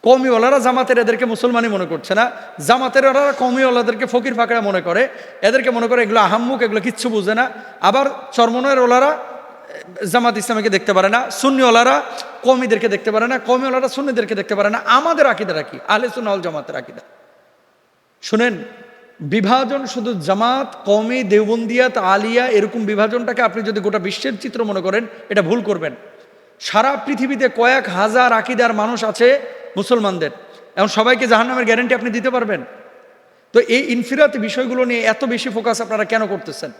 কওমিওয়ালারা জামাতের এদেরকে মুসলমানই মনে করছে না, জামাতের ওরা কওমিওয়ালাদেরকে ফকির ফাঁকড়া মনে করে, এদেরকে মনে করে এগুলো আহাম্মুক, এগুলো কিচ্ছু বুঝে না। আবার চরমনের ওলারা জামাত ইসলামীকে দেখতে পারে না, সুন্নিওয়ালারা কওমিদেরকে দেখতে পারে না, কওমিওয়ালারা সুন্নিদেরকে দেখতে পারে না। আমাদের আকীদাটা কি? আহলে সুন্নাহ ওয়াল জামাতের আকীদা। শুনেন, বিভাজন শুধু জামাত, কওমি, দেওবন্দিয়াত, আলিয়া এরকম বিভাজনটাকে আপনি যদি গোটা বিশ্বের চিত্র মনে করেন, এটা ভুল করবেন। সারা পৃথিবীতে কয়েক হাজার আকীদার মানুষ আছে মুসলমানদের, এখন সবাইকে জাহান্নামের গ্যারান্টি আপনি দিতে পারবেন? তো এই ইনফিরাতি বিষয়গুলো নিয়ে এত বেশি ফোকাস আপনারা কেন করতেছেন?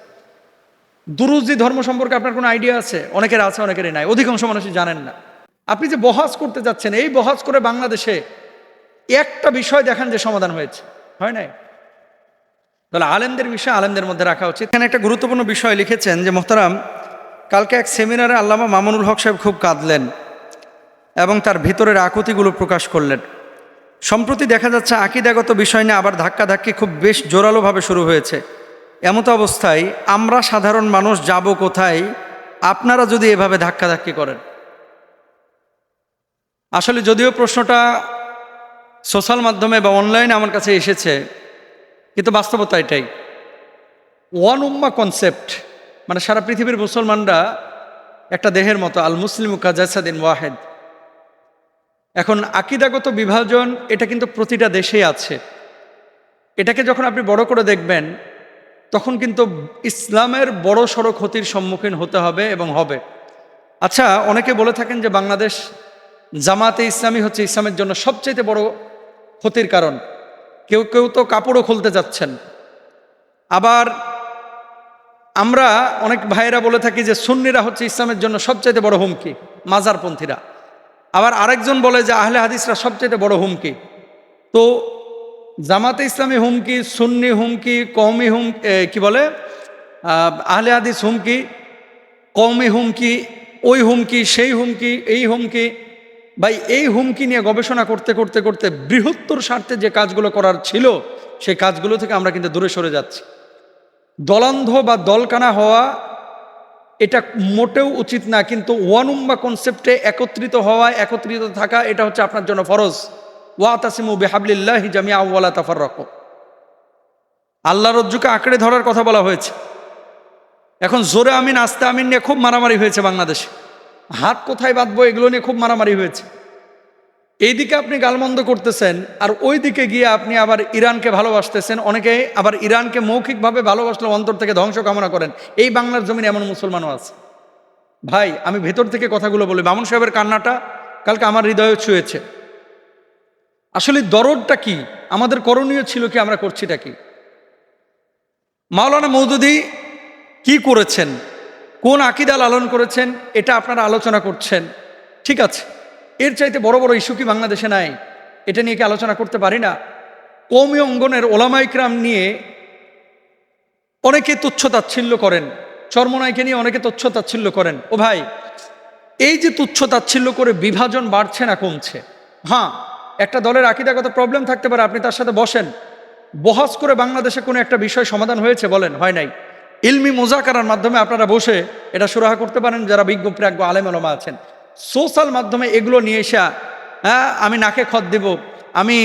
দুরুজি ধর্ম সম্পর্কে আপনার কোনো আইডিয়া আছে? অনেকের আছে, অনেকেরই নাই, অধিকাংশ মানুষই জানেন না। আপনি যে বহাস করতে যাচ্ছেন, এই বহাস করে বাংলাদেশে একটা বিষয় দেখান যে সমাধান হয়েছে, হয় নাই? তাহলে আলেমদের বিষয় আলেমদের মধ্যে রাখা উচিত। এখানে একটা গুরুত্বপূর্ণ বিষয় লিখেছেন যে মোহতারাম, কালকে এক সেমিনারে আল্লামা মামুনুল হক সাহেব খুব কাঁদলেন এবং তার ভিতরের আকুতিগুলো প্রকাশ করলেন। সম্প্রতি দেখা যাচ্ছে আকীদাগত বিষয় নিয়ে আবার ধাক্কাধাক্কি খুব বেশ জোরালোভাবে শুরু হয়েছে। এমত অবস্থায় আমরা সাধারণ মানুষ যাব কোথায় আপনারা যদি এভাবে ধাক্কাধাক্কি করেন? আসলে যদিও প্রশ্নটা সোশ্যাল মাধ্যমে বা অনলাইনে আমার কাছে এসেছে, কিন্তু বাস্তবতা এটাই। ওয়ান উম্মাহ কনসেপ্ট, মানে সারা পৃথিবীর মুসলমানরা একটা দেহের মতো, আল মুসলিমু কাজাসাদিন ওয়াহেদ। এখন আকীদাগত বিভাজন এটা কিন্তু প্রতিটা দেশেই আছে। এটাকে যখন আপনি বড় করে দেখবেন, তখন কিন্তু ইসলামের বড় সড়ো ক্ষতির সম্মুখীন হতে হবে এবং হবে। আচ্ছা, অনেকে বলে থাকেন যে বাংলাদেশ জামাতে ইসলামী হচ্ছে ইসলামের জন্য সবচেয়ে বড় ক্ষতির কারণ। কেউ কেউ তো কাপড়ও খুলতে যাচ্ছেন। আবার আমরা অনেক ভাইয়েরা বলে থাকি যে সুন্নিরা হচ্ছে ইসলামের জন্য সবচেয়ে বড় হুমকি, মাজারপন্থীরা। আবার আরেকজন বলে যে আহলে হাদিসরা সবচেয়ে বড় হুমকি। তো জামাতে ইসলামী হুমকি, সুন্নি হুমকি, কওমি কি বলে আহলে হাদিস হুমকি, কওমি হুমকি, ওই হুমকি, সেই হুমকি, এই হুমকি। ভাই, এই হুমকি নিয়ে গবেষণা করতে করতে করতে বৃহত্তর স্বার্থে যে কাজগুলো করার ছিল, সেই কাজগুলো থেকে আমরা কিন্তু দূরে সরে যাচ্ছি। দলান্ধ বা দলকানা হওয়া এটা মোটেও উচিত না, কিন্তু ওয়ান উম্মাহ কনসেপ্টে একত্রিত হওয়া, একত্রিত থাকা, এটা হচ্ছে আপনার জন্য ফরজ। ওয়াতাসিমু বিহাবলিল্লাহি জামিআ ওয়ালা তাফাররাকু। আল্লাহর রজ্জুকে আঁকড়ে ধরার কথা বলা হয়েছে। এখন জোরে আমিন আস্তে আমিন নিয়ে খুব মারামারি হয়েছে বাংলাদেশে। হাত কোথায় বাঁধবো এগুলো নিয়ে খুব মারামারি হয়েছে। এইদিকে আপনি গালমন্দ করতেছেন, আর ওই দিকে গিয়ে আপনি আবার ইরানকে ভালোবাসতেছেন। অনেকে আবার ইরানকে মৌখিকভাবে ভালোবাসলেও অন্তর থেকে ধ্বংস কামনা করেন। এই বাংলার জমিনে এমন মুসলমানও আছে। ভাই, আমি ভেতর থেকে কথাগুলো বলি। মামুন সাহেবের কান্নাটা কালকে আমার হৃদয়ে ছুঁয়েছে। আসলে দরদটা কি, আমাদের করণীয় ছিল কি, আমরা করছিটা কি? মাওলানা মওদুদী কি করেছেন, কোন আকীদা লালন করেছেন, এটা আপনারা আলোচনা করছেন, ঠিক আছে। এর চাইতে বড় বড় ইস্যু কি বাংলাদেশে নাই? এটা নিয়ে কি আলোচনা করতে পারি না? কওমি অঙ্গনের ওলামা ইকরাম নিয়ে অনেকে তুচ্ছ-তাচ্ছিল্য করেন, চরমনাইকে নিয়ে অনেকে তুচ্ছ-তাচ্ছিল্য করেন। ও ভাই, এই যে তুচ্ছ-তাচ্ছিল্য করে বিভাজন বাড়ছে না কমছে? হ্যাঁ, একটা দলের আকীদাগত প্রবলেম থাকতে পারে, আপনি তার সাথে বসেন, বহাস করে বাংলাদেশে কোনো একটা বিষয় সমাধান হয়েছে বলেন? হয় নাই। ইলমি মুজাকারার মাধ্যমে আপনারা বসে এটা সুরাহা করতে পারেন, যারা বিজ্ঞ প্রাজ্ঞ আলেম ওলামা আছেন। সোশ্যাল মাধ্যমে এগুলো নিয়ে এসে আমি নাকে খত দেব, আমি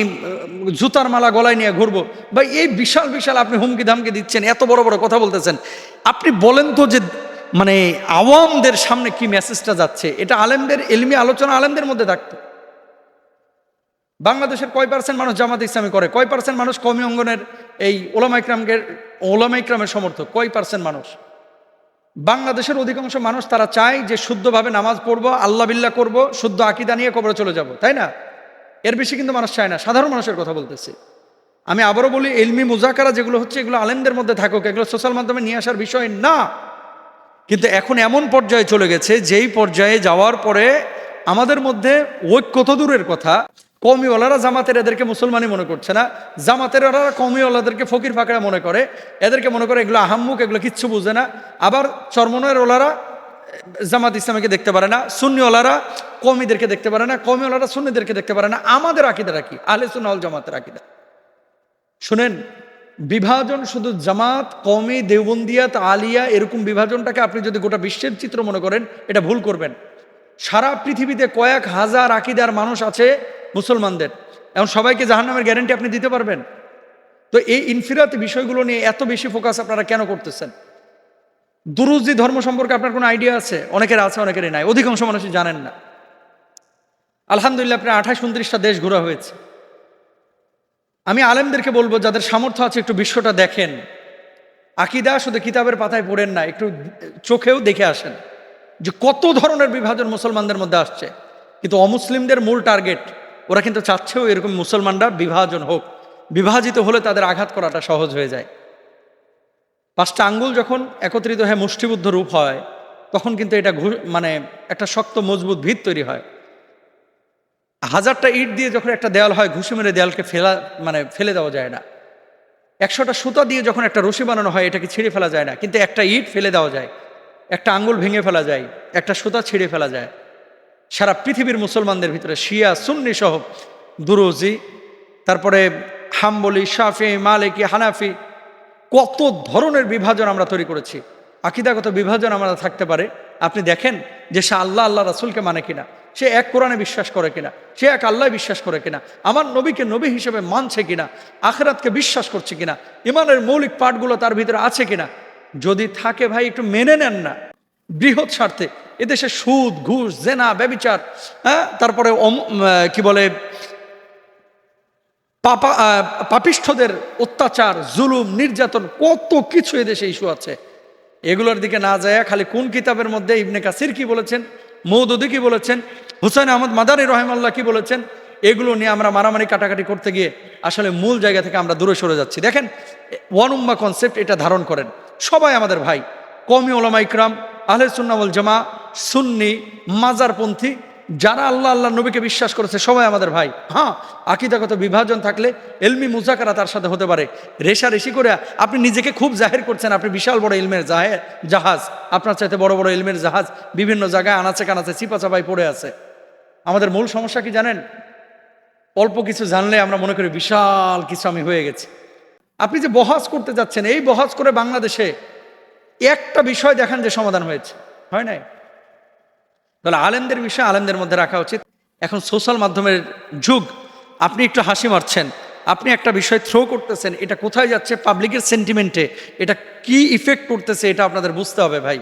জুতার মালা গলায় নিয়ে ঘুরবো, ভাই এই বিশাল বিশাল আপনি হুমকি ধামকি দিচ্ছেন, এত বড় বড় কথা বলতেছেন। আপনি বলেন তো যে মানে আওয়ামদের সামনে কি মেসেজটা যাচ্ছে? এটা আলেমদের ইলমি আলোচনা আলেমদের মধ্যে থাকতো। বাংলাদেশের কয় পার্সেন্ট মানুষ জামাত ইসলামী করে? কয় পার্সেন্ট মানুষ কওমি অঙ্গনের এই ওলামা ইকরামের সমর্থক? কয় পার্সেন্ট মানুষ? বাংলাদেশের অধিকাংশ মানুষ তারা চায় যে শুদ্ধভাবে নামাজ পড়বো, আল্লাহ বিল্লাহ করবো, শুদ্ধ আকীদা নিয়ে কবরে চলে যাব, তাই না? এর বেশি কিন্তু মানুষ চায় না। সাধারণ মানুষের কথা বলতেছি আমি। আবারও বলি, ইলমি মুজাকারা যেগুলো হচ্ছে এগুলো আলেমদের মধ্যে থাকুক, এগুলো সোশ্যাল মাধ্যমে নিয়ে আসার বিষয় না। কিন্তু এখন এমন পর্যায়ে চলে গেছে, যেই পর্যায়ে যাওয়ার পরে আমাদের মধ্যে ঐক্য তো দূরের কথা, কওমিওয়ালারা জামাতের এদেরকে মুসলমানই মনে করছে না, জামাতের ওরা কওমিওয়ালাদেরকে ফকির ফাঁকড়া মনে করে, এদেরকে মনে করে এগুলো আহাম্মুক, এগুলো কিচ্ছু বুঝে না। আবার চরমনের ওলারা জামাত ইসলামীকে দেখতে পারে না, সুন্নিওয়ালারা কওমিদেরকে দেখতে পারে না, কওমিওয়ালারা সুন্নিদেরকে দেখতে পারে না। আমাদের আকীদাটা কি? আহলে সুন্নাহ ওয়াল জামাতের আকীদা। শুনেন, বিভাজন শুধু জামাত, কওমি, দেওবন্দিয়াত, আলিয়া এরকম বিভাজনটাকে আপনি যদি গোটা বিশ্বের চিত্র মনে করেন, এটা ভুল করবেন। সারা পৃথিবীতে কয়েক হাজার আকীদার মানুষ আছে মুসলমানদের। এখন সবাইকে জাহান্নামের গ্যারান্টি আপনি দিতে পারবেন? তো এই ইনফিরাতি বিষয়গুলো নিয়ে এত বেশি ফোকাস আপনারা কেন করতেছেন? দুরুজি ধর্ম সম্পর্কে আপনার কোনো আইডিয়া আছে? অনেকের আছে, অনেকেরই নাই, অধিকাংশ মানুষই জানেন না। আলহামদুলিল্লাহ আপনার 28-29টা দেশ ঘোরা হয়েছে। আমি আলেমদেরকে বলবো, যাদের সামর্থ্য আছে একটু বিশ্বটা দেখেন। আকীদা শুধু কিতাবের পাতায় পড়েন না, একটু চোখেও দেখে আসেন যে কত ধরনের বিভাজন মুসলমানদের মধ্যে আসছে। কিন্তু অমুসলিমদের মূল টার্গেট, ওরা কিন্তু চাচ্ছেও এরকম মুসলমানরা বিভাজন হোক। বিভাজিত হলে তাদের আঘাত করাটা সহজ হয়ে যায়। 5টা আঙ্গুল যখন একত্রিত হয়ে মুষ্টিবদ্ধ রূপ হয়, তখন কিন্তু এটা মানে একটা শক্ত মজবুত ভিত তৈরি হয়। 1000টা ইট দিয়ে যখন একটা দেয়াল হয়, ঘুষি মেরে দেয়ালকে ফেলে দেওয়া যায় না। 100টা সুতা দিয়ে যখন একটা রশি বানানো হয়, এটাকে ছিঁড়ে ফেলা যায় না। কিন্তু একটা ইট ফেলে দেওয়া যায়, একটা আঙ্গুল ভেঙে ফেলা যায়, একটা সুতা ছিঁড়ে ফেলা যায়। সারা পৃথিবীর মুসলমানদের ভিতরে শিয়া সুন্নি সহ দুরুজি, তারপরে হাম্বলি, শাফি, মালিকি, হানাফি, কত ধরনের বিভাজন আমরা তৈরি করেছি। আকীদাগত বিভাজন আমরা থাকতে পারে। আপনি দেখেন যে সে আল্লাহ রাসূলকে মানে কিনা, সে এক কোরআনে বিশ্বাস করে কিনা, সে এক আল্লাহ বিশ্বাস করে কিনা, আমার নবীকে নবী হিসেবে মানছে কিনা, আখিরাতকে বিশ্বাস করছে কিনা, ইমানের মৌলিক পাঠগুলো তার ভিতরে আছে কিনা। যদি থাকে ভাই একটু মেনে নেন না। বৃহৎ স্বার্থে এদেশে সুদ, ঘুষ, জেনা, ব্যভিচার, তারপরে কি বলে পাপিষ্ঠদের অত্যাচার, জুলুম, নির্যাতন, কত কিছু এদেশে ইস্যু আছে। এগুলোর দিকে না যায় খালি কোন কিতাবের মধ্যে ইবনে কাসির কি বলেছেন, মওদুদি কি বলেছেন, হুসাইন আহমদ মাদানী রহিমাহুল্লাহ কি বলেছেন, এগুলো নিয়ে আমরা মারামারি কাটাকাটি করতে গিয়ে আসলে মূল জায়গা থেকে আমরা দূরে সরে যাচ্ছি। দেখেন, ওয়ান উম্মাহ কনসেপ্ট, এটা ধারণ করেন। সবাই আমাদের ভাই। কওমি উলামা ইকরাম, আহলে সুন্নাহ ওয়াল জামা, সুন্নি, মাজারপন্থী, যারা আল্লাহ নবীকে বিশ্বাস করেছে, সবাই আমাদের ভাই। হ্যাঁ, আকীদাগত বিভাজন থাকলে এলমি মুজাকারা তার সাথে হতে পারে। রেশারেশি করে আপনি নিজেকে খুব জাহির করছেন, আপনি বিশাল বড় ইলমের জাহাজ, আপনার চাইতে বড় বড় ইলমের জাহাজ বিভিন্ন জায়গায় আনাচে কানাচে চিপাচাপাই পড়ে আছে। আমাদের মূল সমস্যা কি জানেন? অল্প কিছু জানলে আমরা মনে করি বিশাল কিছু আমি হয়ে গেছি। আপনি যে বহাজ করতে যাচ্ছেন, এই বহাজ করে বাংলাদেশে একটা বিষয় দেখান যে সমাধান হয়েছে, হয় নাই? তাহলে আলেমদের বিষয় আলেমদের মধ্যে রাখা উচিত। এখন সোশ্যাল মাধ্যমের যুগ। আপনি একটু হাসি মারছেন, আপনি একটা বিষয় থ্রো করতেছেন, এটা কোথায় যাচ্ছে, পাবলিকের সেন্টিমেন্টে এটা কি ইফেক্ট করতেছে, এটা আপনাদের বুঝতে হবে ভাই।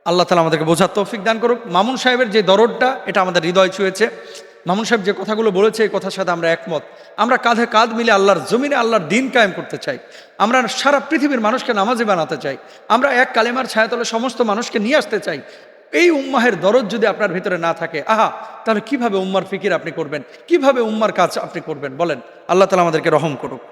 আল্লাহ তাআলা আমাদেরকে বোঝার তৌফিক দান করুক। মামুন সাহেবের যে দরদটা, এটা আমাদের হৃদয় ছুঁয়েছে। মামুন সাহেব যে কথাগুলো বলেছে, এই কথার সাথে আমরা একমত। আমরা কাঁধে কাঁধ মিলে আল্লাহর জমিনে আল্লাহর দ্বীন কায়েম করতে চাই। আমরা সারা পৃথিবীর মানুষকে নামাজি বানাতে চাই। আমরা এক কালেমার ছায়াতলে সমস্ত মানুষকে নিয়ে আসতে চাই। এই উম্মাহের দরদ যদি আপনার ভিতরে না থাকে, তাহলে কিভাবে উম্মার ফিকির আপনি করবেন, কিভাবে উম্মার কাজ আপনি করবেন বলেন? আল্লাহ তাআলা আমাদেরকে রহম করুক।